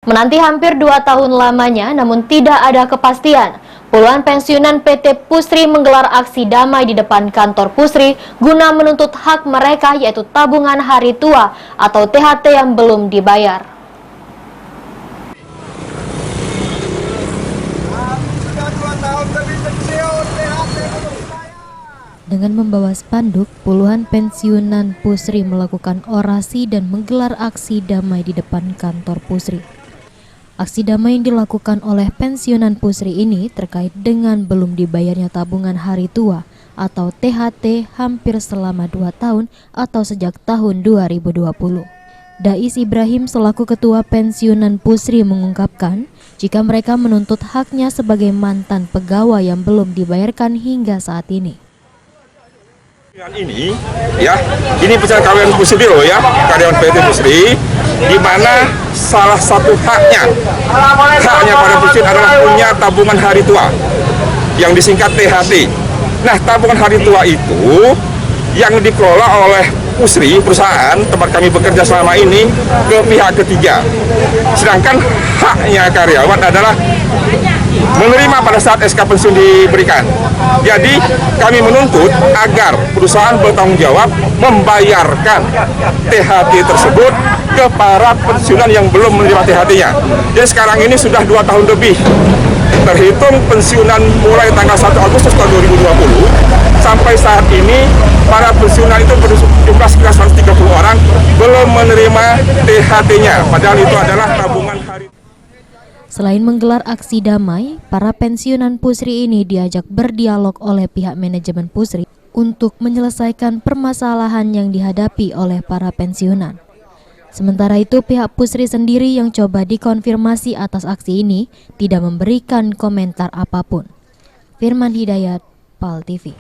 Menanti hampir 2 tahun lamanya, namun tidak ada kepastian. Puluhan pensiunan PT Pusri menggelar aksi damai di depan kantor Pusri guna menuntut hak mereka, yaitu tabungan hari tua atau THT yang belum dibayar. Dengan membawa spanduk, puluhan pensiunan Pusri melakukan orasi dan menggelar aksi damai di depan kantor Pusri. Aksi damai yang dilakukan oleh pensiunan Pusri ini terkait dengan belum dibayarnya tabungan hari tua atau THT hampir selama 2 tahun atau sejak tahun 2020. Dais Ibrahim selaku ketua pensiunan Pusri mengungkapkan jika mereka menuntut haknya sebagai mantan pegawai yang belum dibayarkan hingga saat ini. Ini pesan karyawan Pusri loh ya, karyawan PT Pusri, di mana salah satu haknya pada Pusri adalah punya tabungan hari tua yang disingkat THT. Nah, tabungan hari tua itu yang dikelola oleh Pusri, perusahaan tempat kami bekerja selama ini, ke pihak ketiga. Sedangkan haknya karyawan adalah menerima pada saat SK pensiun diberikan. Jadi kami menuntut agar perusahaan bertanggung jawab membayarkan THT tersebut ke para pensiunan yang belum menerima THT-nya. Jadi sekarang ini sudah 2 tahun lebih. Terhitung pensiunan mulai tanggal 1 Agustus tahun 2020 sampai saat ini para pensiunan itu berjumlah sekitar 130 orang belum menerima THT-nya. Padahal itu adalah tabungan hari. Selain menggelar aksi damai, para pensiunan Pusri ini diajak berdialog oleh pihak manajemen Pusri untuk menyelesaikan permasalahan yang dihadapi oleh para pensiunan. Sementara itu, pihak Pusri sendiri yang coba dikonfirmasi atas aksi ini tidak memberikan komentar apapun. Firman Hidayat, PAL TV.